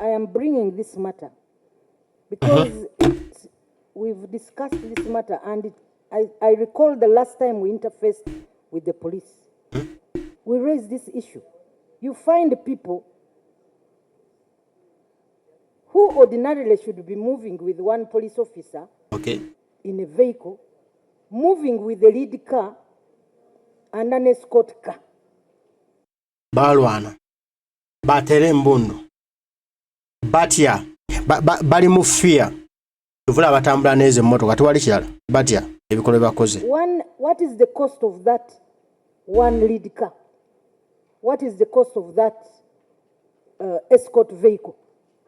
I am bringing this matter because we've discussed this matter, and I recall the last time we interfaced with the police. We raised this issue. You find people who ordinarily should be moving with one police officer in a vehicle, moving with a lead car and an escort car. Balwana. Batere mbundu. Batya. Bali mu fear. Tuvula batambula neze mmotoka tuwali kirala. Batya. Ebikolo bakoze. What is the cost of that one lead car? What is the cost of that escort vehicle?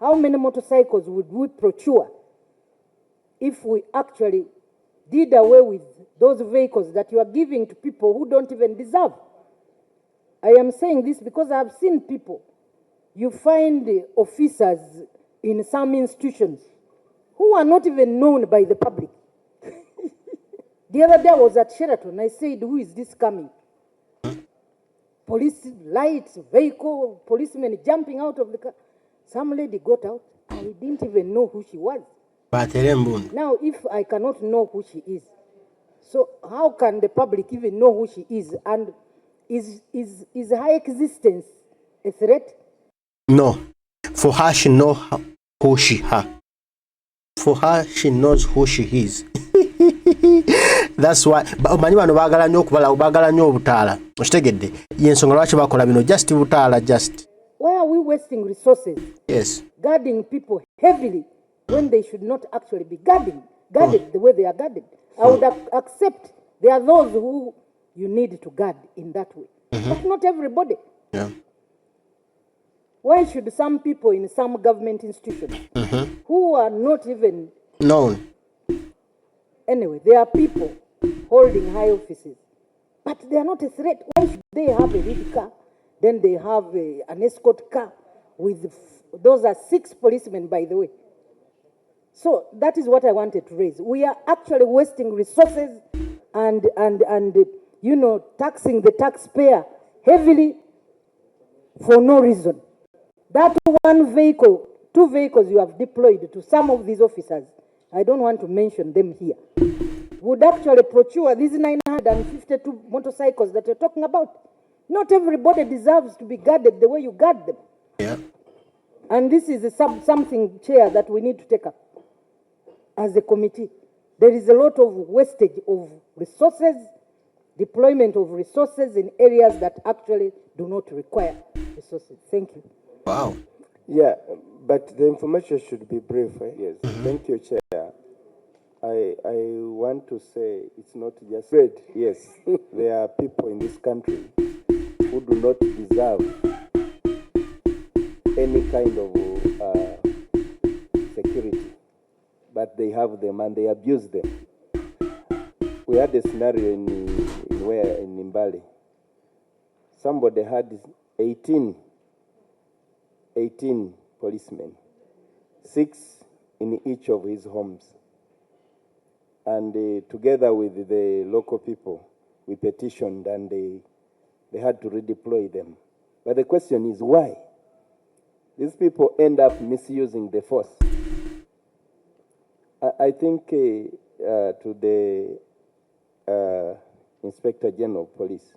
How many motorcycles would we procure if we actually did away with those vehicles that you are giving to people who don't even deserve? I am saying this because I have seen people. You find officers in some institutions who are not even known by the public. The other day I was at Sheraton. I said, who is this coming? Police lights, vehicle, policemen jumping out of the car. Some lady got out. I didn't even know who she was. Now, if I cannot know who she is, so how can the public even know who she is? And is her existence a threat? No. For her, she knows who she is. For her, she knows who she is. That's why omanyi bano baagala nnyo okubala baagala nnyo obutaala okitegedde yensonga lwaki bakola bino just butaala just. Why are we wasting resources? Yes. Guarding people heavily when they should not actually be guarded the way they are guarded. I would accept there are those who you need to guard in that way, but not everybody. Yeah. Why should some people in some government institutions who are not even known? Anyway, there are people holding high offices, but they are not a threat. Why should they have a lead car? Then they have an escort car with, those are 6 policemen, by the way. So that is what I wanted to raise. We are actually wasting resources and you know, taxing the taxpayer heavily for no reason. That one vehicle, 2 vehicles you have deployed to some of these officers, I don't want to mention them here, would actually procure these 952 motorcycles that you're talking about. Not everybody deserves to be guarded the way you guard them. Yeah. And this is something, Chair, that we need to take up as a committee. There is a lot of wastage of resources, deployment of resources in areas that actually do not require resources. Thank you. Wow. Yeah, but the information should be brief. Yes. Thank you, Chair. I want to say it's not just bread. Yes, there are people in this country who do not deserve any kind of security, but they have them and they abuse them. We had a scenario in Mbale. Somebody had 18 policemen, 6 in each of his homes. And together with the local people, we petitioned and they had to redeploy them. But the question is why? These people end up misusing the force. I think to the Inspector General of Police,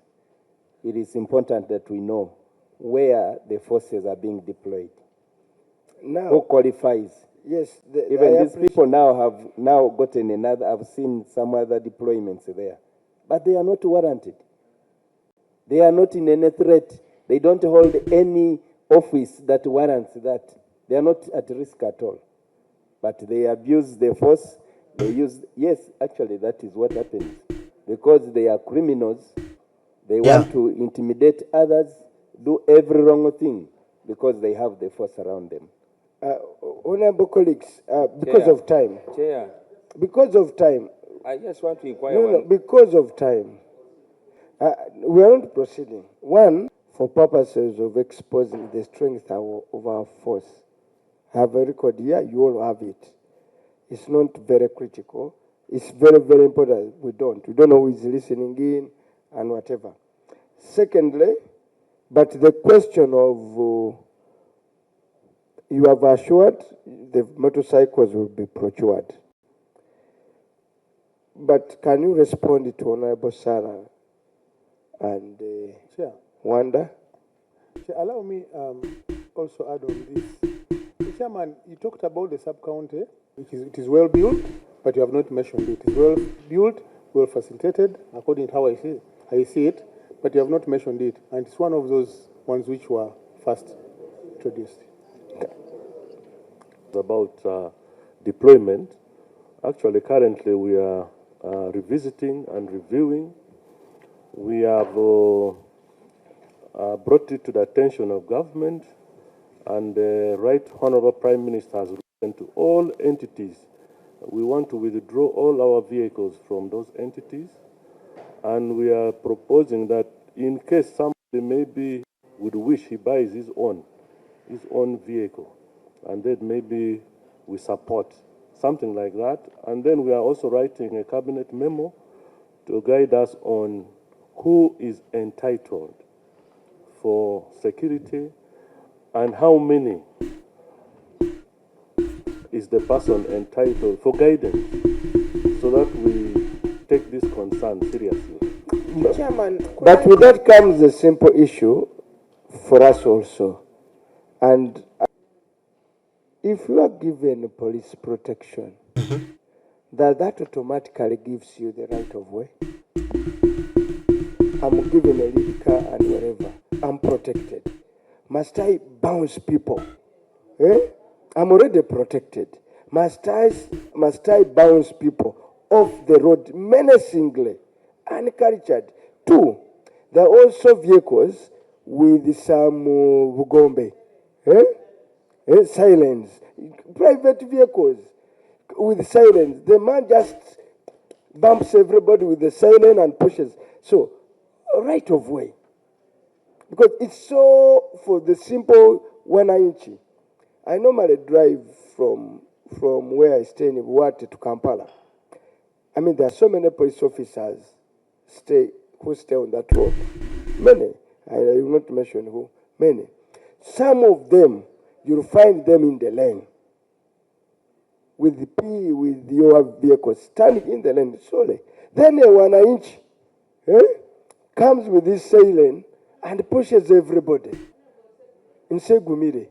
it is important that we know where the forces are being deployed. Now, who qualifies? Yes. Even these people now have now gotten another, I've seen some other deployments there. But they are not warranted. They are not in any threat. They don't hold any office that warrants that. They are not at risk at all. But they abuse the force. They use, yes, actually that is what happens. Because they are criminals, they want to intimidate others, do every wrong thing because they have the force around them. Honorable colleagues, because of time. Chair. Because of time. I just want to inquire. No, because of time. We are not proceeding. One, for purposes of exposing the strength of our force. I have a record here, you all have it. It's not very critical. It's very, very important. We don't know who is listening in and whatever. Secondly, but the question of You have assured the motorcycles will be procured. But can you respond to Honorable Sarah and Chair. Wanda? Chair, allow me also add on this. Chairman, you talked about the sub-county. It is well built, but you have not mentioned it. It is well built, well facilitated, according to how I see it, but you have not mentioned it. And it's one of those ones which were first introduced. About deployment. Actually, currently we are revisiting and reviewing. We have brought it to the attention of government, and the Right Honorable Prime Minister has written to all entities. We want to withdraw all our vehicles from those entities, and we are proposing that in case somebody maybe would wish, he buys his own vehicle, and then maybe we support something like that. And then we are also writing a cabinet memo to guide us on who is entitled for security and how many is the person entitled for guidance, so that we take this concern seriously. Chairman, but with that comes a simple issue for us also. And if you are given police protection, that automatically gives you the right of way. I'm given a lead car and wherever, I'm protected. Must I bounce people? I'm already protected. Must I bounce people off the road menacingly, uncultured? Two, there are also vehicles with some Mbugombe, sirens, private vehicles with sirens. The man just bumps everybody with the siren and pushes. So, right of way. Because it's so for the simple 1 inch. I normally drive from where I stay in Buwate to Kampala. I mean, there are so many police officers who stay on that road. Many. I will not mention who. Many. Some of them, you'll find them in the lane with your vehicle standing in the lane solely. Then a 1 inch comes with this siren and pushes everybody in Segumire.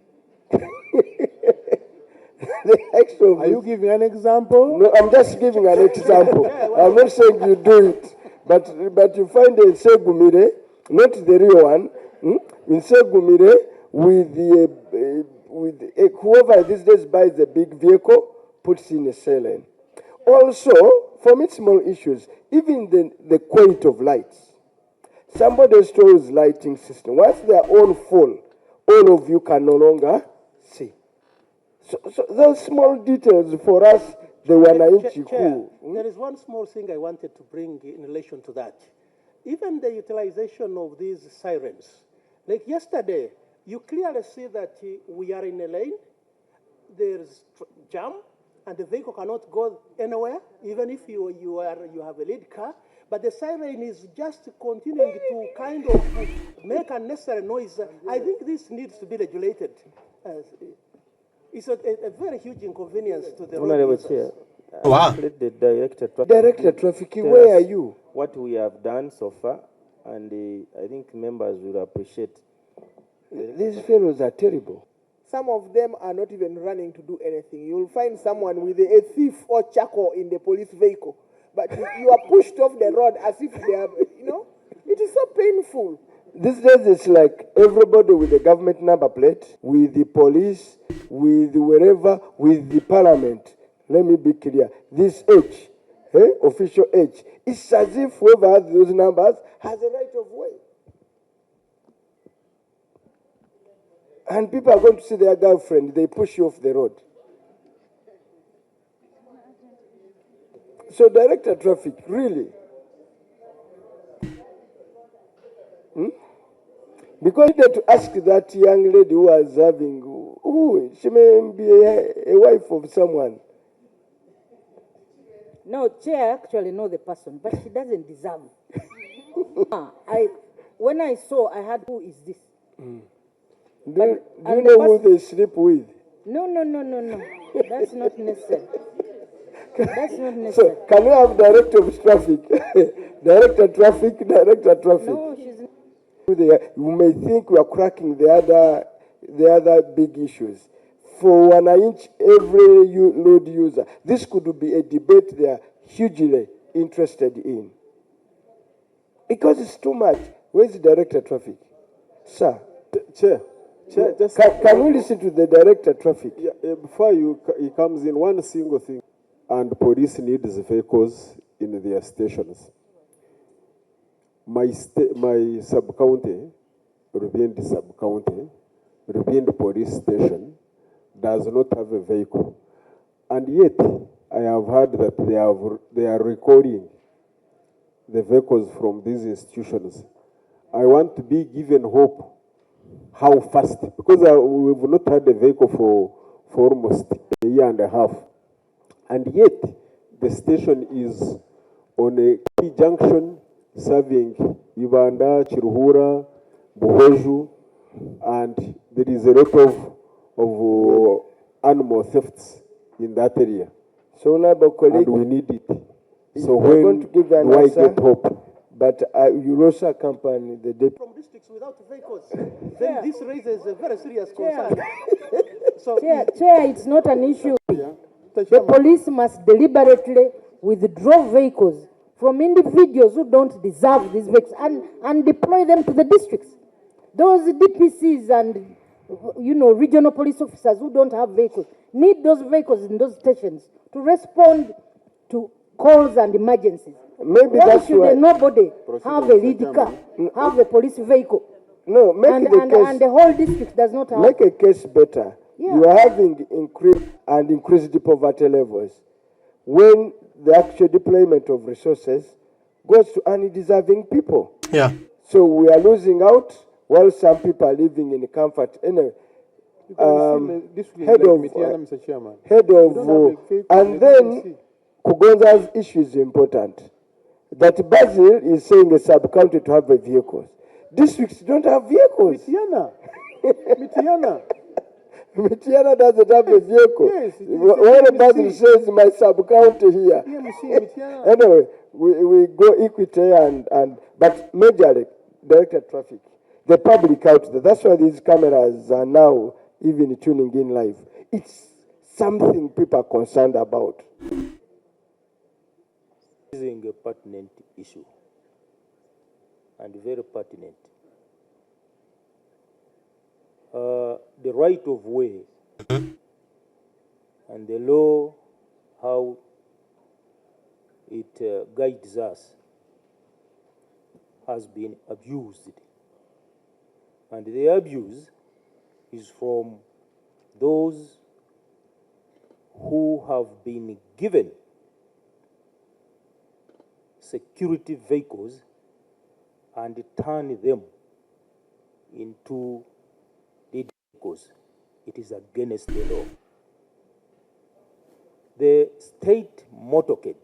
Are you giving an example? No, I'm just giving an example. I'm not saying you do it, but you find a Segumire, not the real one, in Segumire with whoever these days buys a big vehicle puts in a siren. Also, from its small issues, even the quality of lights. Somebody installs lighting system. Once they are all full, all of you can no longer see. So those small details for us, the 1 inch cool. There is one small thing I wanted to bring in relation to that. Even the utilization of these sirens. Like yesterday, you clearly see that we are in a lane, there's jam, and the vehicle cannot go anywhere, even if you have a lead car. But the siren is just continuing to kind of make unnecessary noise. I think this needs to be regulated. It's a very huge inconvenience to the road users. Wow. The Director Traffic, where are you? What we have done so far, and I think members will appreciate. These fellows are terrible. Some of them are not even running to do anything. You'll find someone with a thief or charcoal in the police vehicle, but you are pushed off the road as if they are, it is so painful. These days it's like everybody with the government number plate, with the police, with wherever, with the parliament. Let me be clear. This age, official age, it's as if whoever has those numbers has a right of way. And people are going to see their girlfriend, they push you off the road. So, Director Traffic, really? Because you need to ask that young lady who was having, she may be a wife of someone. No, Chair actually know the person, but she doesn't deserve it. When I saw, I had, who is this? Do you know who they sleep with? No. That's not necessary. That's not So necessary. can we have director of traffic? Director traffic. No, she's not. You may think we are cracking the other big issues. For 1 inch every road user, this could be a debate they are hugely interested in. Because it's too much. Where's the director of traffic? Sir. Chair, just Can we listen to the director of traffic? yeah, before he comes in, one single thing, and police needs vehicles in their stations. My sub-county, Rubiend sub-county, Rubiend police station, does not have a vehicle. And yet, I have heard that they are recording the vehicles from these institutions. I want to be given hope how fast, because we've not had a vehicle for almost a year and a half. And yet, the station is on a key junction serving Ibanda, Chiruhura, Buhoju, and there is a lot of animal thefts in that area. So, honorable colleague, And we need it. So we're going when to give an do I answer, get hope? but you also accompany the deputy. From districts without vehicles, then this raises a very serious concern. So, Chair, it's not an issue. Mr. The Chairman, police must deliberately withdraw vehicles from individuals who don't deserve these vehicles and deploy them to the districts. Those DPCs and, regional police officers who don't have vehicles need those vehicles in those stations to respond to calls and emergencies. Maybe Why that's should why. nobody have a lead car, have a police vehicle, No, make and the the whole district does not case. have? Make a case better. Yeah. You are having increased poverty levels when the actual deployment of resources goes to undeserving people. Yeah. So we are losing out while some people are living in comfort. Anyway, you can see this will head like of, Mitiana, Mr. Chairman. head You of, don't have a vehicle, and they don't then see. Kugonza's issue is important. That Basil is saying a sub-county to have a vehicles. Districts don't have vehicles. Mitiana. Mitiana doesn't have a vehicle. Yes, it is What a Basil TMC. says my sub-county here. Mitiana. Anyway, we go equity but majorly directed traffic. The public out there. That's why these cameras are now even tuning in live. It's something people are concerned about. Raising a pertinent issue, and very pertinent. The right of way and the law, how it guides us, has been abused. And the abuse is from those who have been given security vehicles and turn them into the vehicles. It is against the law. The state motorcade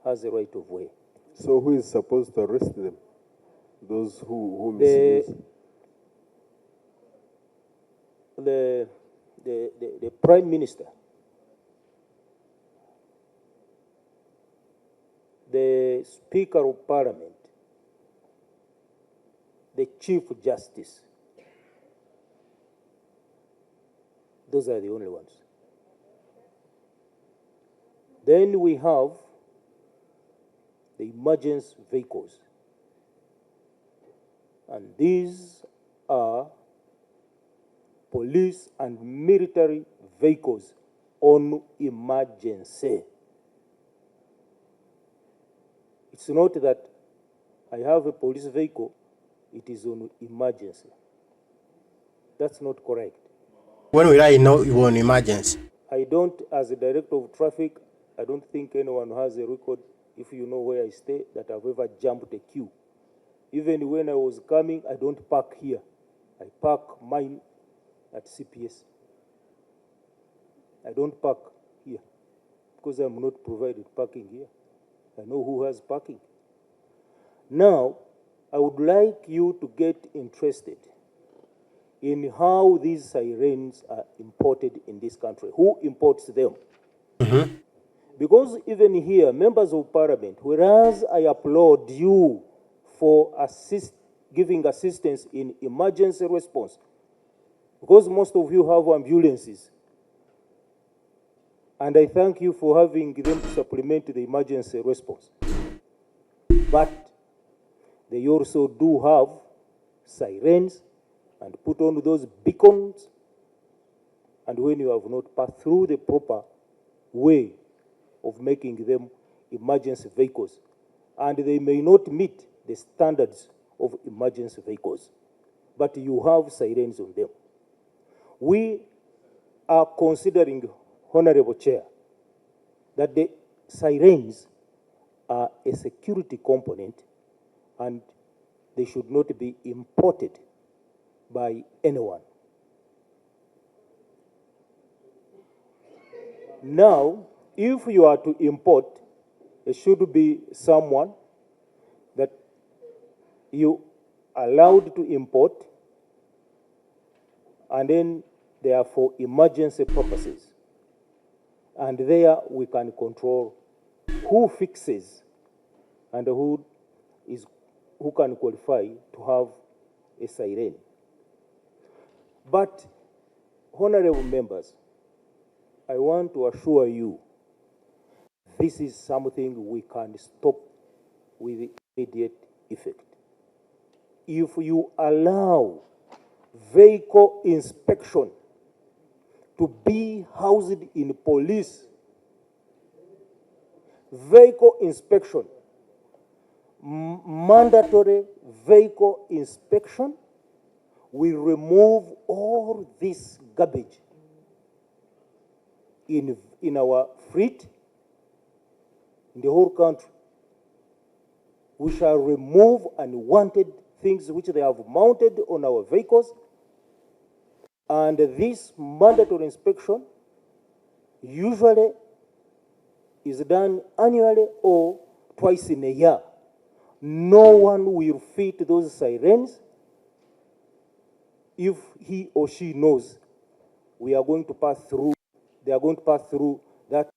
has a right of way. So who is supposed to arrest them? Those who misuse? The Prime Minister, the Speaker of Parliament, the Chief Justice. Those are the only ones. Then we have the emergency vehicles. And these are police and military vehicles on emergency. It's not that I have a police vehicle, it is on emergency. That's not correct. When will I know you were on emergency? I don't, as a director of traffic, I don't think anyone has a record, if you know where I stay, that I've ever jumped a queue. Even when I was coming, I don't park here. I park mine at CPS. I don't park here because I'm not provided parking here. I know who has parking. Now, I would like you to get interested in how these sirens are imported in this country. Who imports them? Because even here, members of parliament, whereas I applaud you for giving assistance in emergency response, because most of you have ambulances, and I thank you for having them to supplement the emergency response. But they also do have sirens and put on those beacons, and when you have not passed through the proper way of making them emergency vehicles, and they may not meet the standards of emergency vehicles, but you have sirens on them. We are considering, Honorable Chair, that the sirens are a security component and they should not be imported by anyone. Now, if you are to import, it should be someone that you are allowed to import, and then they are for emergency purposes. And there we can control who fixes and who can qualify to have a siren. But, honorable members, I want to assure you, this is something we can stop with immediate effect. If you allow vehicle inspection to be housed in police, vehicle inspection, mandatory vehicle inspection, will remove all this garbage in our fleet, in the whole country. We shall remove unwanted things which they have mounted on our vehicles, and this mandatory inspection usually is done annually or twice in a year. No one will fit those sirens if he or she knows we are going to pass through, they are going to pass through that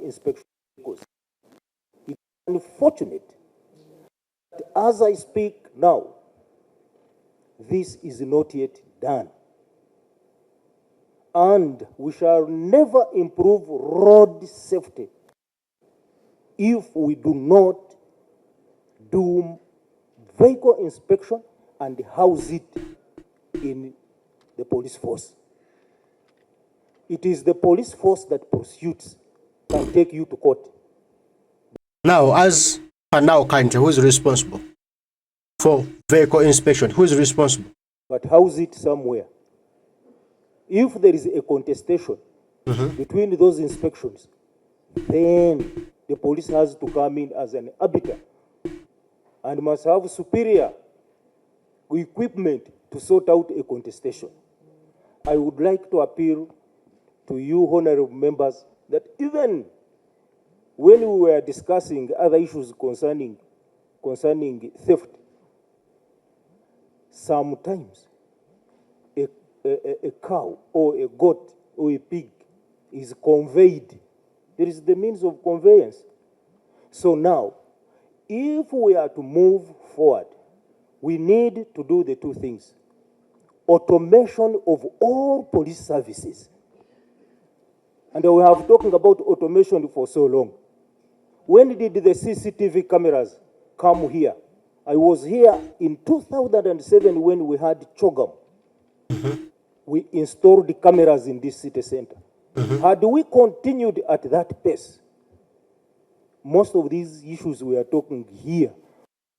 inspection. It's unfortunate that as I speak now, this is not yet done. And we shall never improve road safety if we do not do vehicle inspection and house it in the police force. It is the police force that pursues can take you to court. Now, as per now, country, who is responsible for vehicle inspection? Who is responsible? But house it somewhere. If there is a contestation between those inspections, then the police has to come in as an arbiter and must have superior equipment to sort out a contestation. I would like to appeal to you, honorable members, that even when we were discussing other issues concerning theft, sometimes a cow or a goat or a pig is conveyed. There is the means of conveyance. So now, if we are to move forward, we need to do the two things. Automation of all police services. And we have talking about automation for so long. When did the CCTV cameras come here? I was here in 2007 when we had Chogam. We installed the cameras in this city center. Had we continued at that pace, most of these issues we are talking here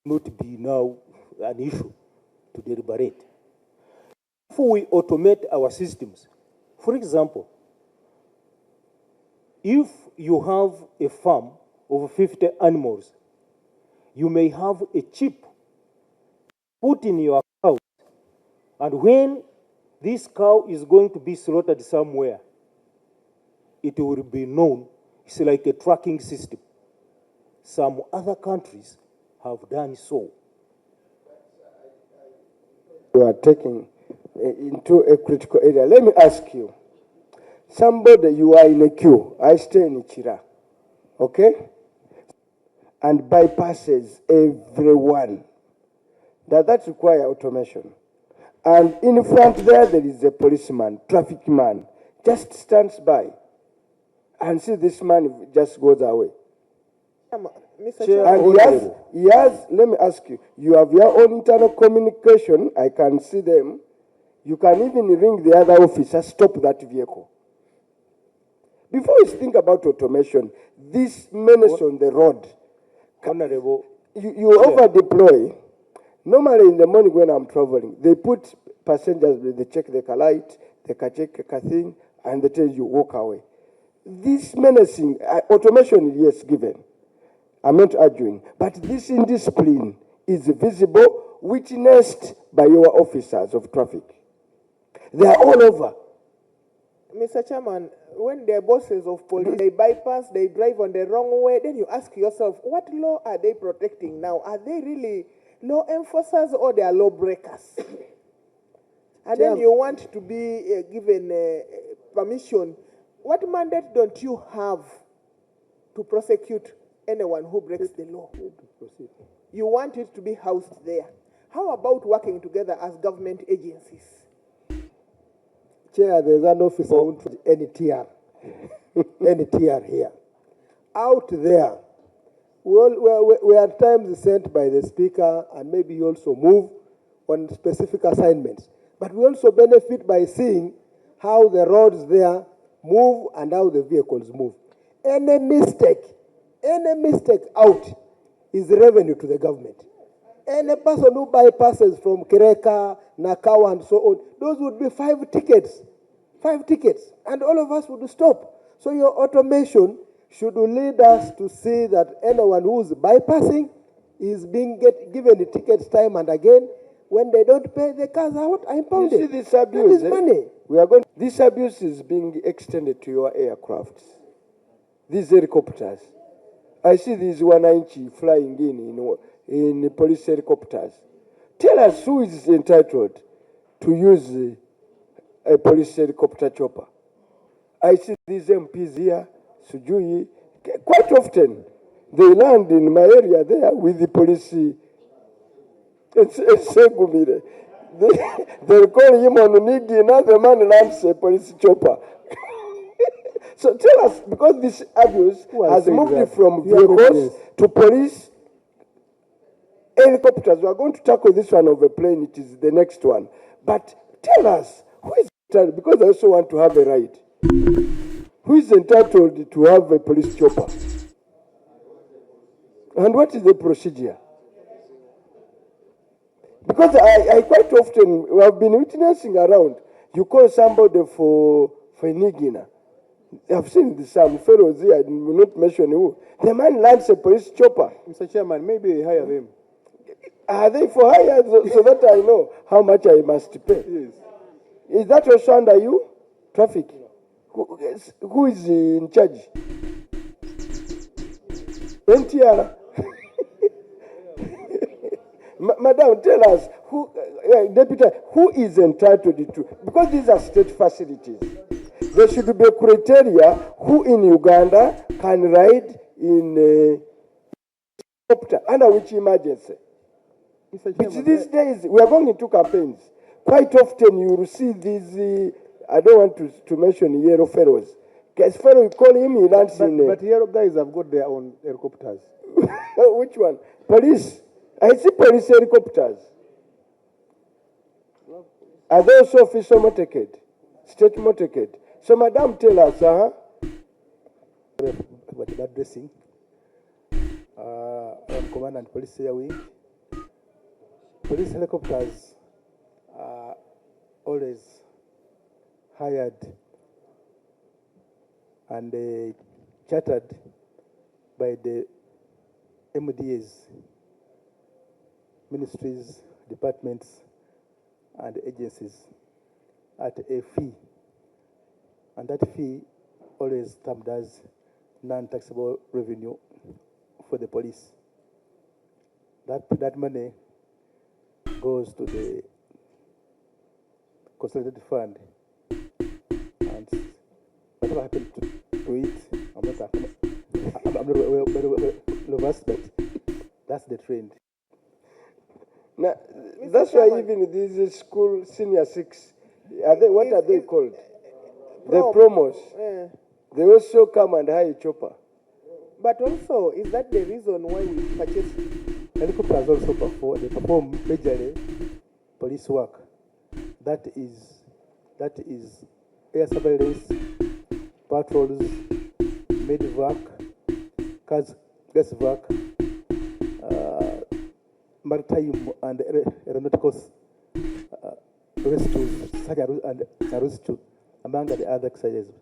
not be now an issue to deliberate. If we automate our systems, for example, if you have a farm of 50 animals, you may have a chip put in your cow, and when this cow is going to be slaughtered somewhere, it will be known. It's like a tracking system. Some other countries have done so. You are taking into a critical area. Let me ask you. Somebody, you are in a queue. I stay in Chira, okay? And bypasses everyone. Does that require automation? And in front there is a policeman, traffic man, just stands by and see this man just goes away. Mr. Chair, Chairman. and let me ask you, you have your own internal communication, I can see them. You can even ring the other officer, stop that vehicle. Before you think about automation, this menace on the road, Honorable, you over deploy. Normally in the morning when I'm traveling, they put passengers, they check the car light, they can check the thing, and they tell you walk away. This menacing, automation, yes, given. I'm not arguing. But this indiscipline is visible, witnessed by your officers of traffic. They are all over. Mr. Chairman, when the bosses of police, they bypass, they drive on the wrong way, then you ask yourself, what law are they protecting now? Are they really law enforcers or they are law breakers? And then you want to be given permission. What mandate don't you have to prosecute anyone who breaks the law? You want it to be housed there. How about working together as government agencies? Chair, there's an officer with any TR, any TR here. Out there, we are at times sent by the speaker and maybe also move on specific assignments. But we also benefit by seeing how the roads there move and how the vehicles move. Any mistake out is revenue to the government. Any person who bypasses from Kireka, Nakawa, and so on, those would be 5 tickets. 5 tickets. And all of us would stop. So your automation should lead us to see that anyone who's bypassing is being given the tickets time and again. When they don't pay, the cars are impounded. You see this abuse? That is money. This abuse is being extended to your aircrafts. These helicopters. I see these 190 flying in police helicopters. Tell us who is entitled to use a police helicopter chopper. I see these MPs here, Sujui, quite often they land in my area there with the police. It's Segumire. They'll call him on Unigi, another man lands a police chopper. So tell us, because this abuse has moved from vehicles to police helicopters. We are going to tackle this one of a plane, it is the next one. But tell us, who is entitled, because I also want to have a right. Who is entitled to have a police chopper? And what is the procedure? Because I quite often, we have been witnessing around, you call somebody for Nigina. I've seen some fellows here, I will not mention who. The man lands a police chopper. Mr. Chairman, maybe they hire them. Are they for hire so that I know how much I must pay? Yes. Is that also under you? Traffic? Who is in charge? NTR? Madam, tell us, Deputy, who is entitled to, because these are state facilities, there should be a criteria who in Uganda can ride in a helicopter, under which emergency. Which these days, we are going into campaigns. Quite often you will see these, I don't want to mention yellow fellows. Because fellow, you call him, he lands in... But yellow guys have got their own helicopters. Which one? Police. I see police helicopters. Are they also official motorcade? State motorcade? So, Madam, tell us, But that dressing, I'm Commandant Police Air Wing. Police helicopters are always hired and chartered by the MDAs, ministries, departments, and agencies at a fee. And that fee always termed as non-taxable revenue for the police. That money goes to the consolidated fund. And whatever happened to it, I'm not well versed, but that's the trend. Now, that's why even these school senior six, what are they called? The promos. They also come and hire a chopper. But also, is that the reason why we purchase helicopters? Also perform majorly police work. That is air surveillance, patrols, medvac, gas vac, maritime and aeronautical rescues, such and rescue, among the other exercises.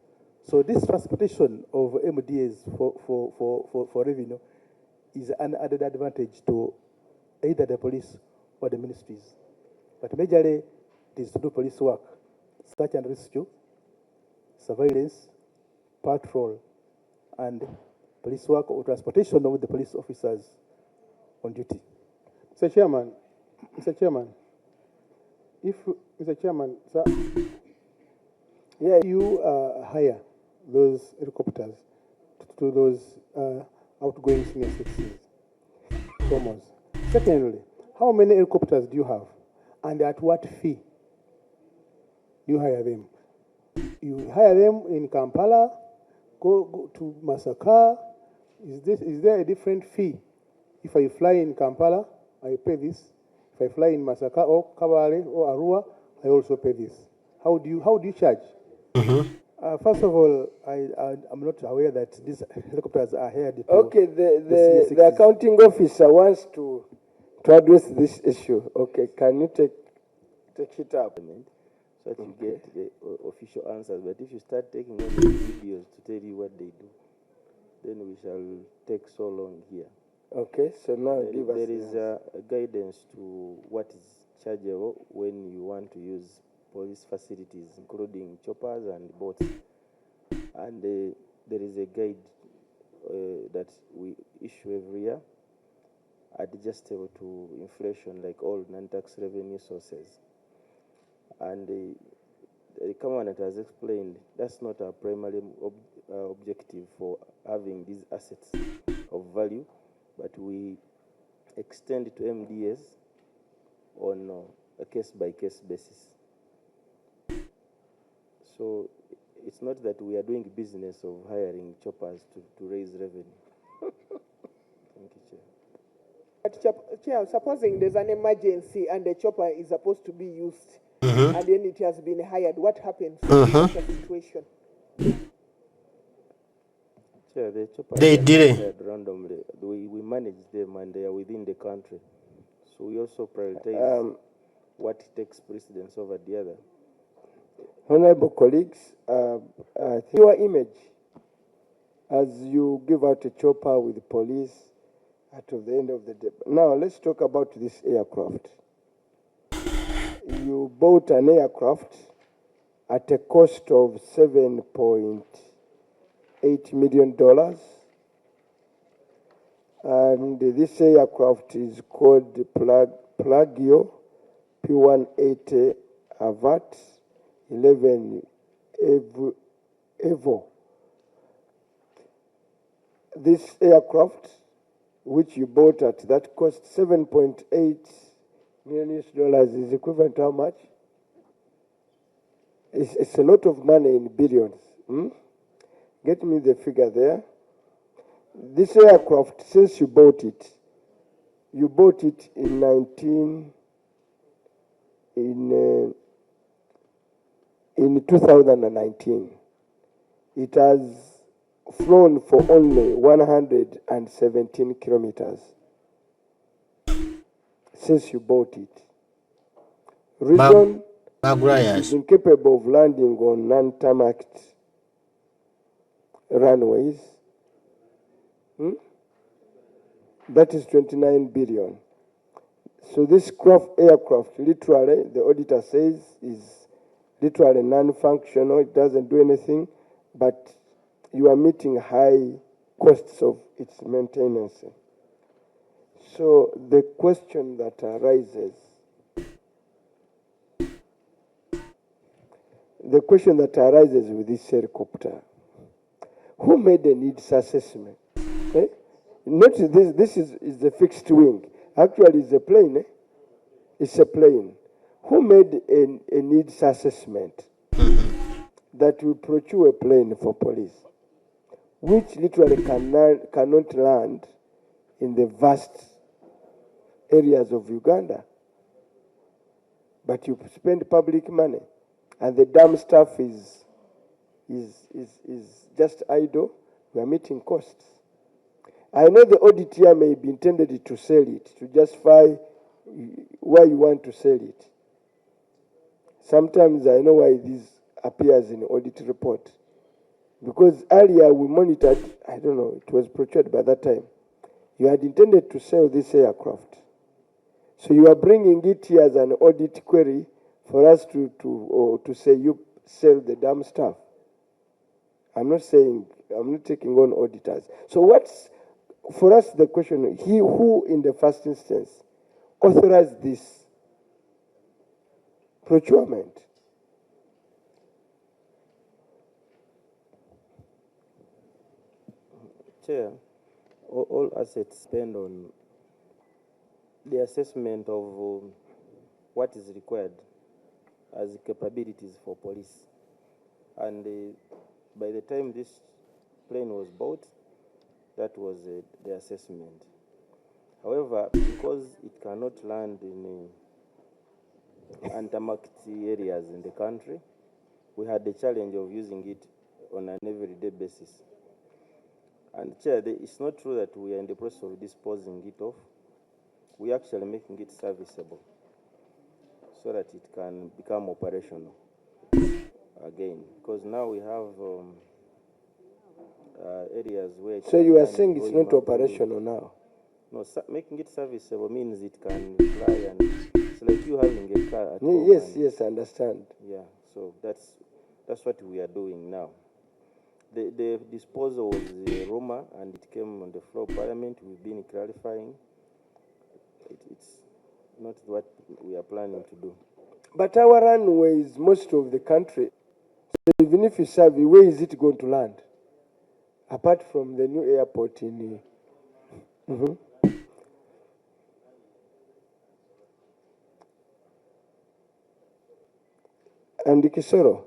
So this transportation of MDAs for revenue is an added advantage to either the police or the ministries. But majorly it is to do police work, search and rescue, surveillance, patrol, and police work or transportation of the police officers on duty. Mr. Chairman, sir, yeah, you hire those helicopters to those outgoing senior citizens. Thomas. Secondly, how many helicopters do you have, and at what fee do you hire them? You hire them in Kampala, go to Masaka. Is there a different fee? If I fly in Kampala, I pay this. If I fly in Masaka or Kabale or Arua, I also pay this. How do you charge? First of all, I'm not aware that these helicopters are hired. Okay, the accounting officer wants to address this issue. Okay, can you take it up? So that you get the official answers. But if you start taking all the videos to tell you what they do, then we shall take so long here. Okay, so now give us. There is a guidance to what is chargeable when you want to use police facilities, including choppers and boats. And there is a guide that we issue every year, adjustable to inflation, like all non-tax revenue sources. And the commandant has explained that's not our primary objective for having these assets of value, but we extend to MDS on a case-by-case basis. So it's not that we are doing business of hiring choppers to raise revenue. Thank you, Chair. But Chair, supposing there's an emergency and the chopper is supposed to be used, and then it has been hired, what happens in such a situation? Chair, the choppers They are did hired randomly. We manage them and they are within the country. So we also prioritize what takes precedence over the other. Honorable colleagues, your image as you give out a chopper with the police at the end of the day. Now let's talk about this aircraft. You bought an aircraft at a cost of $7.8 million, and this aircraft is called Plagio P180 Avat 11 Evo. This aircraft, which you bought at that cost $7.8 million, is equivalent to how much? It's a lot of money in billions. Get me the figure there. This aircraft, since you bought it in 2019. It has flown for only 117 kilometers since you bought it. Reason, it is incapable of landing on non-tarmacked runways. That is 29 billion. So this aircraft, literally, the auditor says, is literally non-functional. It doesn't do anything, but you are meeting high costs of its maintenance. So the question that arises, the question that arises with this helicopter, who made the needs assessment? Eh? Not this is the fixed wing. Actually, it's a plane. Eh? It's a plane. Who made a needs assessment that will procure a plane for police, which literally cannot land in the vast areas of Uganda? But you spend public money, and the damn stuff is just idle. We are meeting costs. I know the audit here may be intended to sell it, to justify why you want to sell it. Sometimes I know why this appears in the audit report. Because earlier we monitored, I don't know, it was procured by that time. You had intended to sell this aircraft. So you are bringing it here as an audit query for us to say you sell the damn stuff. I'm not taking on auditors. So what's, for us, the question, who in the first instance authorized this procurement? Chair, all assets spend on the assessment of what is required as capabilities for police. And by the time this plane was bought, that was the assessment. However, because it cannot land in unmarked areas in the country, we had the challenge of using it on an everyday basis. And Chair, it's not true that we are in the process of disposing it off. We are actually making it serviceable so that it can become operational again. Because now we have areas where... So you are saying it's not operational now? No, making it serviceable means it can fly, and it's like you having a car at home. Yes, I understand. Yeah, so that's what we are doing now. The disposal was a rumor, and it came on the floor of Parliament. We've been clarifying. It's not what we are planning to do. But our runway is most of the country. So even if you serve, where is it going to land? Apart from the new airport in... And Kisoro.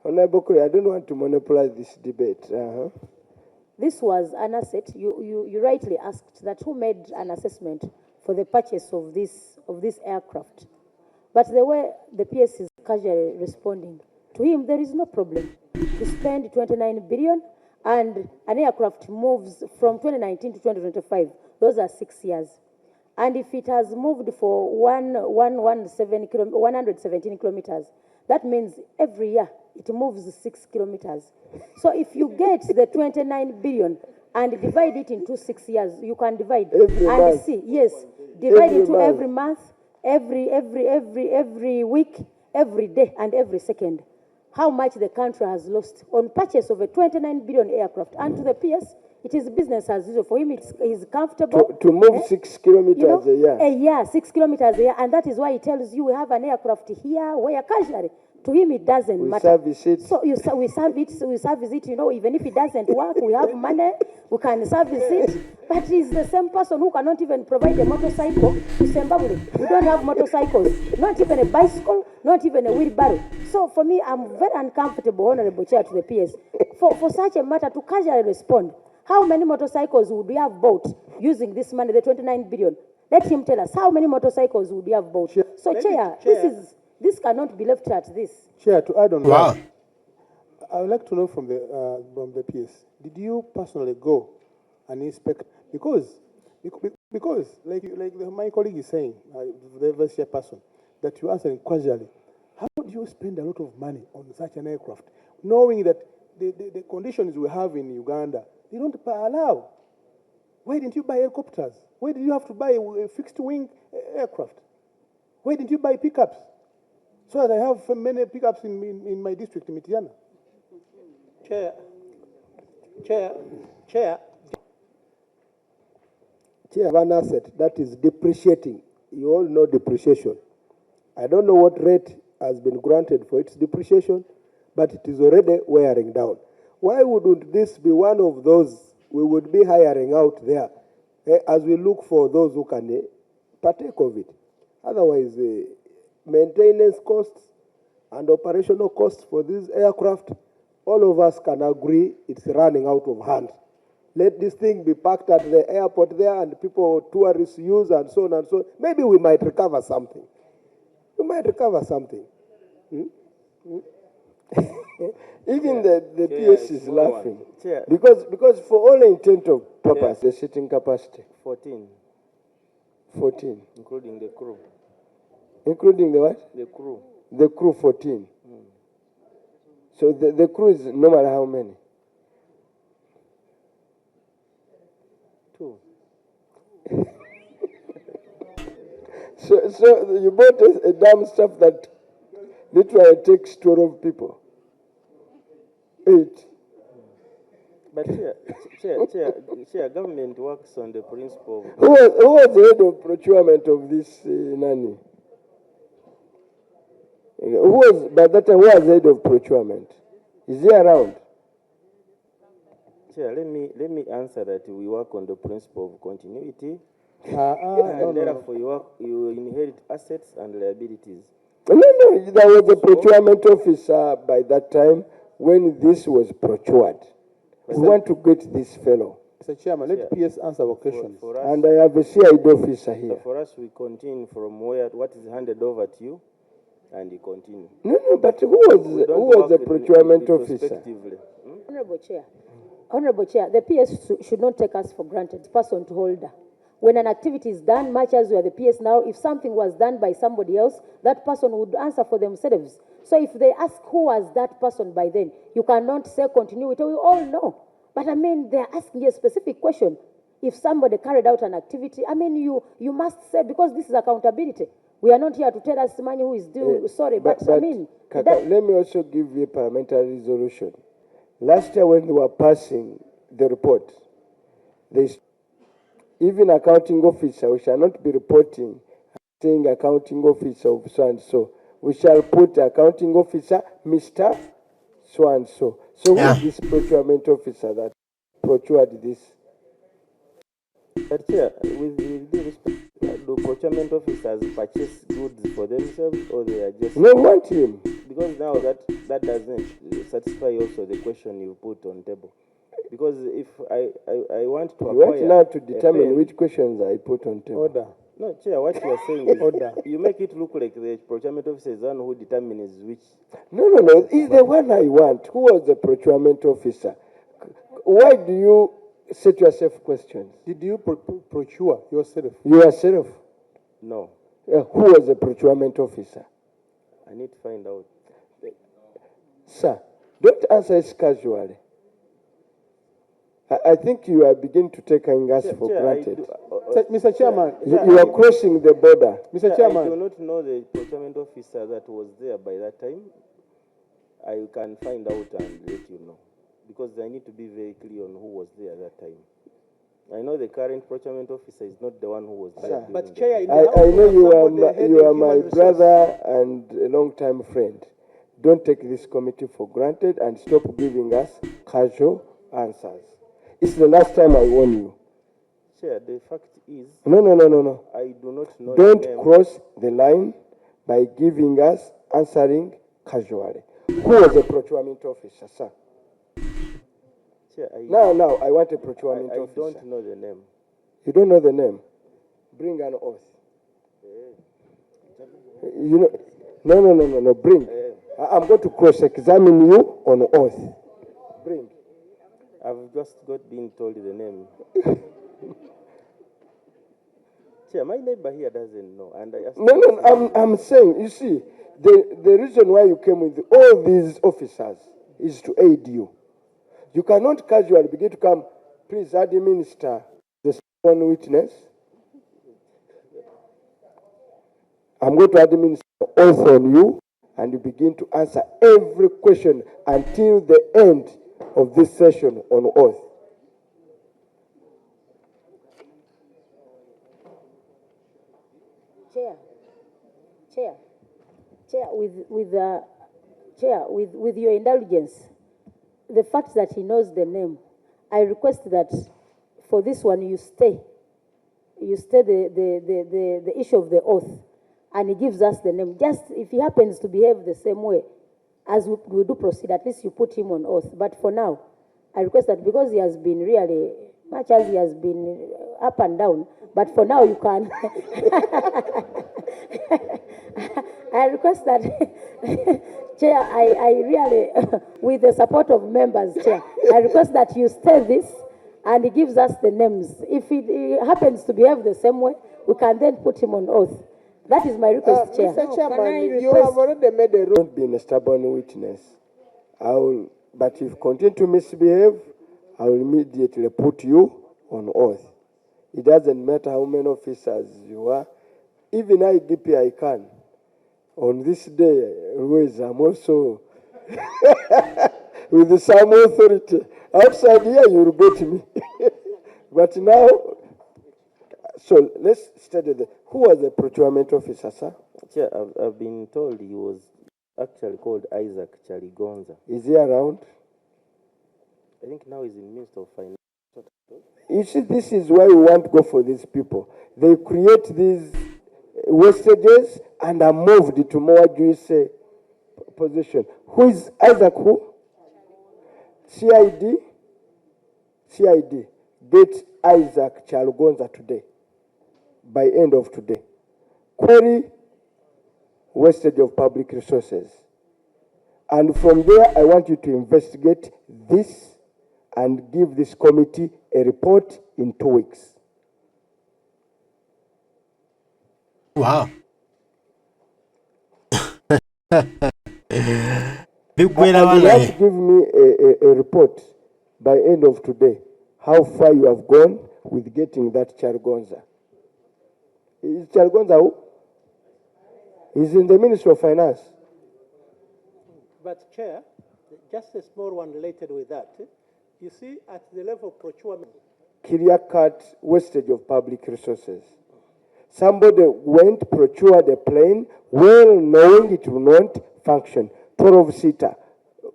Honorable Kuri, I don't want to monopolize this debate. This was an asset. You rightly asked that who made an assessment for the purchase of this aircraft. But the way the PS is casually responding, to him there is no problem to spend 29 billion, and an aircraft moves from 2019 to 2025. Those are 6 years. And if it has moved for 117 kilometers, that means every year it moves 6 kilometers. So if you get the 29 billion and divide it into 6 years, you can divide every and month. See, yes, divide Every into month. every month, every week, every day, and every second. How much the country has lost on purchase of a 29 billion aircraft. And to the PS, it is business as usual. For him, he's comfortable. To move 6 kilometers a year. A year, 6 kilometers a year. And that is why he tells you we have an aircraft here, where casually. To him, it doesn't matter. Service it. So we service it, even if it doesn't work, we have money, we can service it. But he's the same person who cannot even provide a motorcycle to Zimbabwe. We don't have motorcycles, not even a bicycle, not even a wheelbarrow. So for me, I'm very uncomfortable, Honorable Chair, to the PS, for such a matter to casually respond. How many motorcycles would we have bought using this money, the 29 billion? Let him tell us, how many motorcycles would we have bought? So, Chair, this cannot be left at this. Chair, to add on Wow. that, I would like to know from the PS, did you personally go and inspect? Because like my colleague is saying, the vice chairperson, that you answering casually, how do you spend a lot of money on such an aircraft, knowing that the conditions we have in Uganda, they don't allow? Why didn't you buy helicopters? Why did you have to buy a fixed wing aircraft? Why didn't you buy pickups? So that I have many pickups in my district, in Mitiana. Chair. Chair, have an asset that is depreciating. You all know depreciation. I don't know what rate has been granted for its depreciation, but it is already wearing down. Why wouldn't this be one of those we would be hiring out there as we look for those who can partake of it? Otherwise, maintenance costs and operational costs for this aircraft, all of us can agree it's running out of hand. Let this thing be parked at the airport there and people, tourists use and so on and so on. Maybe we might recover something. We might recover something. Even the PS is laughing. Because for all intent of purpose, the seating capacity. 14. 14. Including the crew. Including the what? The crew. The crew 14. So the crew is no matter how many? 2. So you bought a damn stuff that literally takes 12 people. 8. But Chair, government works on the principle of... Who was the head of procurement of this nanny? By that time, who was the head of procurement? Is he around? Chair, let me answer that we work on the principle of continuity. No. Therefore, you inherit assets and liabilities. No, there was a procurement officer by that time when this was procured. We want to get this fellow. Mr. Chairman, let PS answer our questions. And I have a CID officer here. So for us, we continue from what is handed over to you, and you continue. No, but who was the procurement officer? Honorable Chair, the PS should not take us for granted, person to holder. When an activity is done, much as we are the PS now, if something was done by somebody else, that person would answer for themselves. So if they ask who was that person by then, you cannot say continuity, we all know. But I mean, they're asking a specific question. If somebody carried out an activity, I mean, you must say, because this is accountability. We are not here to tell us money who is due, sorry, but I mean... Let me also give you a parliamentary resolution. Last year when they were passing the report, even accounting officer, we shall not be reporting, saying accounting officer of so and so. We shall put accounting officer, Mr. So and so. So who is this procurement officer that procured this? But Chair, with due respect, do procurement officers purchase goods for themselves, or they are just... No, want him. Because now that doesn't satisfy also the question you put on table. Because if I want to acquire... You want now to determine which questions I put on table. Order. No, Chair, what you are saying is... Order. You make it look like the procurement officer is the one who determines which... No. He's the one I want. Who was the procurement officer? Why do you set yourself questions? Did you procure yourself? Yourself? No. Who was the procurement officer? I need to find out. Sir, don't answer it casually. I think you are beginning to take us for granted. Mr. Chairman. You are crossing the border. Mr. Chairman. I do not know the procurement officer that was there by that time. I can find out and let you know. Because I need to be very clear on who was there at that time. I know the current procurement officer is not the one who was there. But Chair, I know you are my brother and a long-time friend. Don't take this committee for granted and stop giving us casual answers. It's the last time I warn you. Chair, the fact is... No. I do not know. Don't cross the line by giving us answering casually. Who was the procurement officer, sir? Chair, Now, I want a procurement officer. I don't know the name. You don't know the name? Bring an oath. You know, no, bring. I'm going to cross-examine you on oath. Bring. I've just been told the name. Chair, my neighbor here doesn't know. And I asked No, I'm saying, you see, the reason why you came with all these officers is to aid you. You cannot casually begin to come, please administer the sworn witness. I'm going to administer oath on you, and you begin to answer every question until the end of this session on oath. Chair, with your indulgence, the fact that he knows the name, I request that for this one you stay the issue of the oath, and he gives us the name. Just if he happens to behave the same way as we do proceed, at least you put him on oath. But for now, I request that because he has been really, much as he has been up and down, but for now you can. I request that, Chair, I really, with the support of members, Chair, I request that you stay this and he gives us the names. If he happens to behave the same way, we can then put him on oath. That is my request, Chair. Mr. Chairman, you have already made a rule. Don't be a stubborn witness. But if you continue to misbehave, I will immediately put you on oath. It doesn't matter how many officers you are. Even IDP, I can. On this day, always, I'm also with some authority. Outside here, you will get me. But now, so let's study who was the procurement officer, sir? Chair, I've been told he was actually called Isaac Chaligonza. Is he around? I think now he's in Minister of Finance. You see, this is why we want to go for these people. They create these wastages and are moved to more Jewish position. Who is Isaac who? CID? CID. Get Isaac Chaligonza today. By end of today. Query wastage of public resources. And from there, I want you to investigate this and give this committee a report in 2 weeks. Wow. You have to give me a report by end of today, how far you have gone with getting that Chaligonza. Is Chaligonza who? He's in the Ministry of Finance. But, Chair, just a small one related with that. You see, at the level of procurement, Clear-cut wastage of public resources. Somebody went, procured a plane, well knowing it will not function. 12-seater.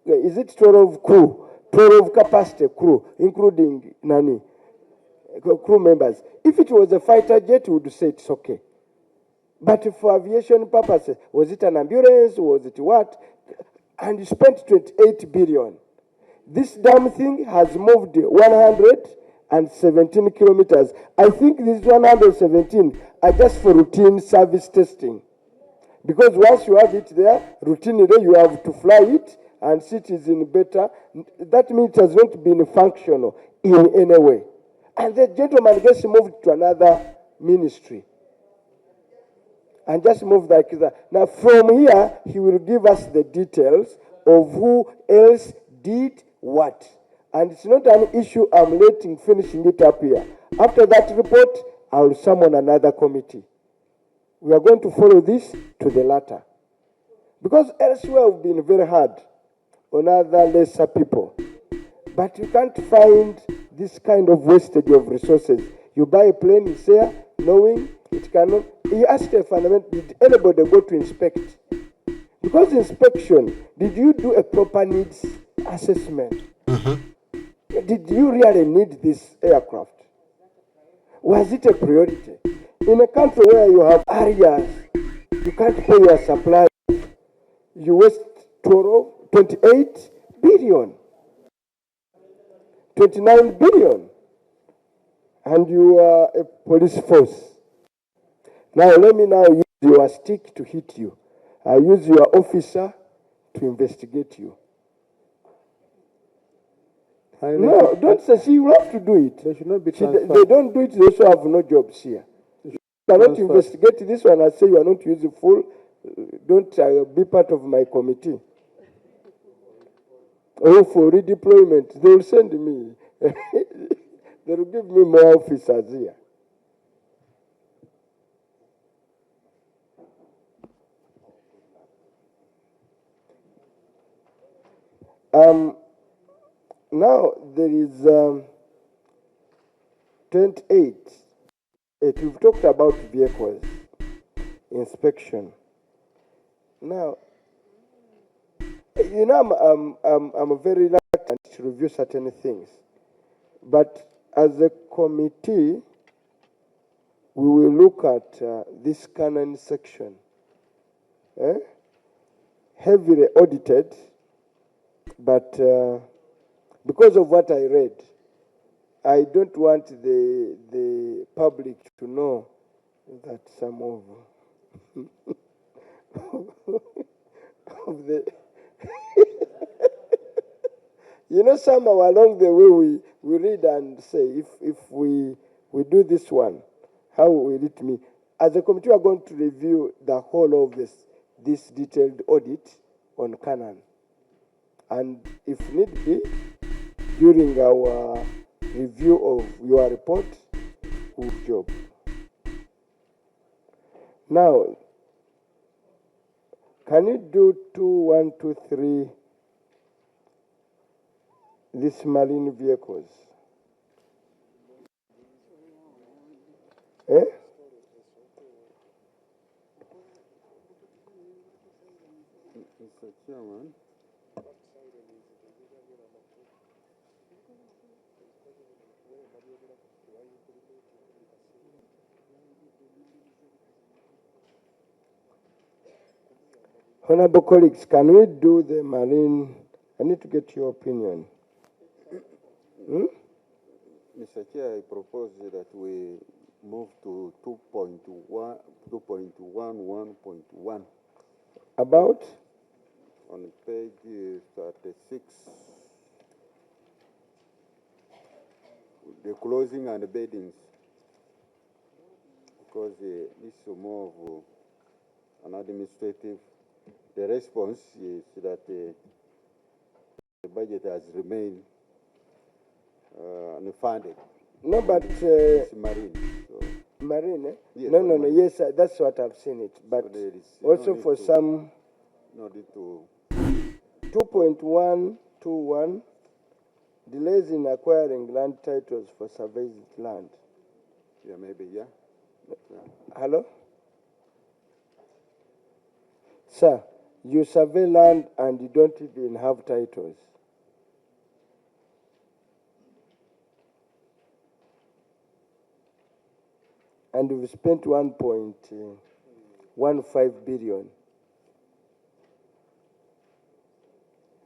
Is it 12 crew? 12 capacity crew, including Nani, crew members. If it was a fighter jet, we would say it's okay. But for aviation purposes, was it an ambulance? Was it what? And you spent 28 billion. This damn thing has moved 117 kilometers. I think these 117 are just for routine service testing. Because once you have it there, routinely you have to fly it and see it is in better. That means it has not been functional in any way. And the gentleman gets moved to another ministry. And just move like that. Now from here, he will give us the details of who else did what. And it's not an issue I'm letting finishing it up here. After that report, I will summon another committee. We are going to follow this to the latter. Because elsewhere we've been very hard on other lesser people. But you can't find this kind of wastage of resources. You buy a plane, it's there, knowing it cannot. You ask a fundamental, did anybody go to inspect? Because inspection, did you do a proper needs assessment? Did you really need this aircraft? Was it a priority? In a country where you have areas, you can't pay your suppliers. You waste 28 billion, 29 billion, and you are a police force. Now let me now use your stick to hit you. I use your officer to investigate you. No, don't say she will have to do it. They should not be transferred. They don't do it, they also have no jobs here. You cannot investigate this one and say you are not useful. Don't be part of my committee. Oh, for redeployment, they will send me. They will give me more officers here. Now there is 28. We've talked about vehicles. inspection. Now, you know, I'm very reluctant to review certain things, but as a committee, we will look at this canon section, heavily audited, but because of what I read, I don't want the public to know that some of of the you know, somehow along the way we read and say, if we do this one, how will it mean? As a committee, we are going to review the whole of this detailed audit on Canaan. And if need be, during our review of your report, we'll job. Now, can you do 2, 1, 2, 3, these marine vehicles? Eh? Mr. Chairman. Honorable colleagues, can we do the marine? I need to get your opinion. Mr. Chair, I propose that we move to 2.11.1. About? On page 36, the closing and the beddings, because this is more of an administrative. The response is that the budget has remained unfunded. No, but it's marine. So. Marine, eh? Yes, no, marine. yes, that's what I've seen it. But So also for some. No need to. 2.121, delays in acquiring land titles for surveyed land. Yeah, maybe, yeah. Hello? Sir, you survey land and you don't even have titles. And we've spent 1.15 billion.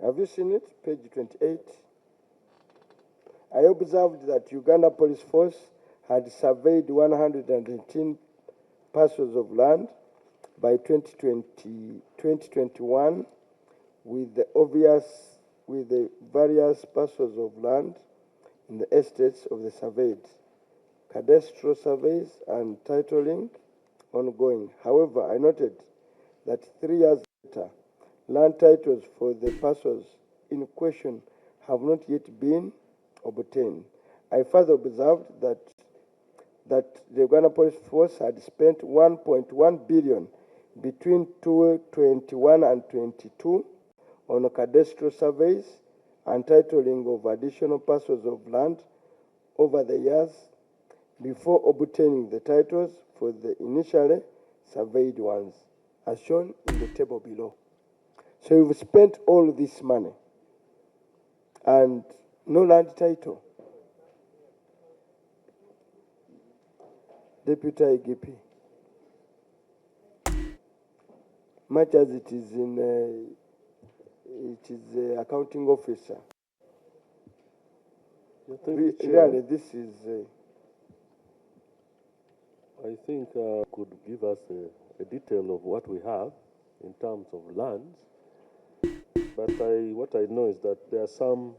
Have you seen it? Page 28. I observed that Uganda Police Force had surveyed 118 parcels of land by 2021 with the various parcels of land in the estates of the surveyed. Cadastral surveys and titling ongoing. However, I noted that 3 years later, land titles for the parcels in question have not yet been obtained. I further observed that the Uganda Police Force had spent 1.1 billion between 2021 and 22 on cadastral surveys and titling of additional parcels of land over the years before obtaining the titles for the initially surveyed ones, as shown in the table below. So you've spent all this money and no land title. Deputy IGP, much as it is the accounting officer. Really, this is. I think could give us a detail of what we have in terms of lands. But what I know is that there are some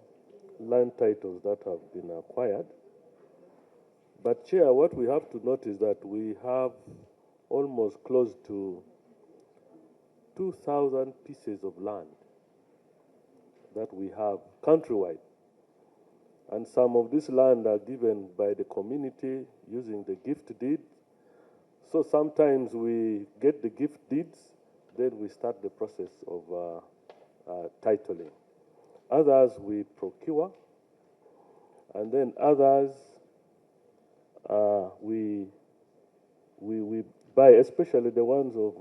land titles that have been acquired. But Chair, what we have to note is that we have almost close to 2,000 pieces of land that we have countrywide. And some of this land are given by the community using the gift deed. So sometimes we get the gift deeds, then we start the process of titling. Others we procure, and then others we buy, especially the ones of...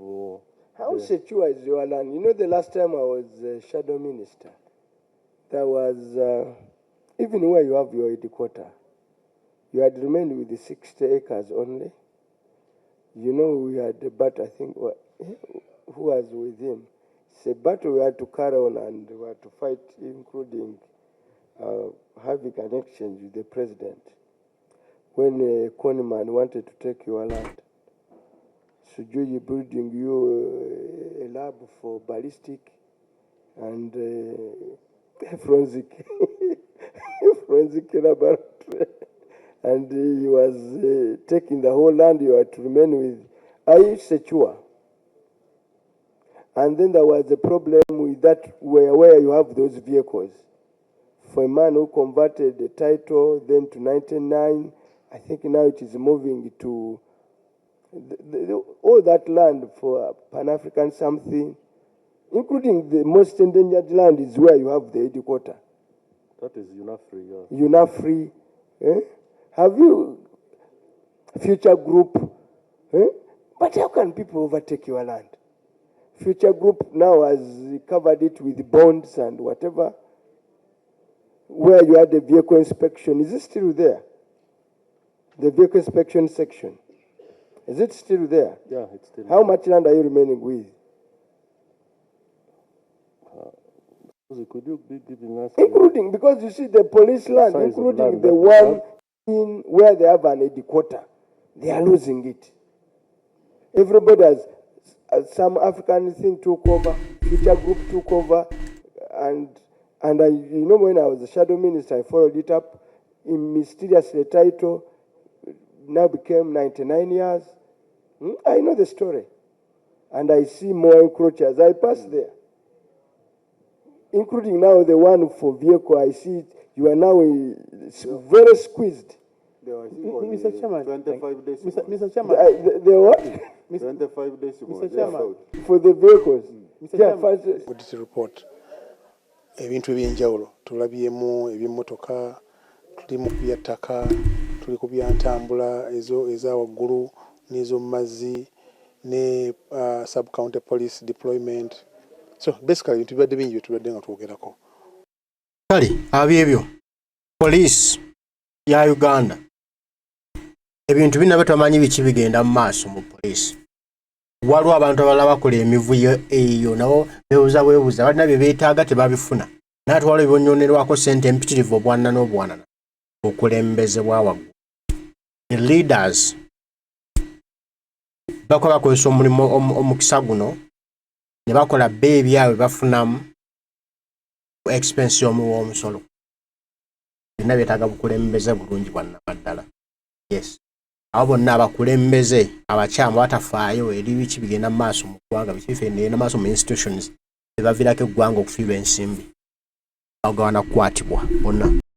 How secure is your land? You know, the last time I was shadow minister, there was, even where you have your headquarters, you had remained with the 60 acres only. You know, we had a battle, I think, who was with him? It's a battle we had to carry on and we had to fight, including having an exchange with the president when a conman wanted to take your land. Sujuji building you a lab for ballistic and forensic laboratory. And he was taking the whole land you had to remain with. Are you secure? And then there was a problem with that where you have those vehicles. For a man who converted the title then to 99, I think now it is moving to all that land for Pan-African something, including the most endangered land is where you have the headquarters. That is UNAFRI, yeah. UNAFRI. Have you Future Group? But how can people overtake your land? Future Group now has covered it with bonds and whatever. Where you had the vehicle inspection, is it still there? The vehicle inspection section. Is it still there? Yeah, it's still How much land are you remaining with? Could you be giving us... Including, because you see the police land, including land the one in where they have an headquarter, they are losing it. Everybody has, some African thing took over, Future Group took over, and I, you know, when I was the shadow minister, I followed it up in mysteriously title, now became 99 years. I know the story. And I see more encroachers. I pass there. Including now the one for vehicle, I see it, you are now very squeezed. Mr. Chairman, 25 days. Mr. Chairman, The what? 25 days. Mr. Chairman. For the vehicles. Mr. Yeah, Chairman. first, report. Ebintu ebyenjawulo tulabyemu ebyemmotoka, tuli mu kubya ttaka, tuli ku byantambula eza waggulu n'ezo mu mazzi ne sub county police deployment. So basically ebintu bibadde bingi bye tubadde nga twogerako. Kale abyebyo police ya Uganda ebintu bino batamanyi biki bigenda mu maaso mu police. Waliwo abantu abalala bakola emivuyo eyo nabo beebuuza balina bye beetaaga tebabifuna. N'atwala ebibonyonerwako ssente empitirivu obwanana n'obwanana okulembeze bwa waggulu. The leaders bakola bakozesa omulimu omukisa guno ne bakola bbe ebyabwe bafunamu expense y'omuwoomusolo. Byonna byetaaga bukulembeze bulungi bwannamaddala. Yes. Abo bonna abakulembeze abakyamu batafaayo eri biki bigenda mu maaso mu ggwanga biki bigenda maaso mu institutions tebaviirako eggwanga okufiirwa ensimbi. Agawana kukwatibwa bonna.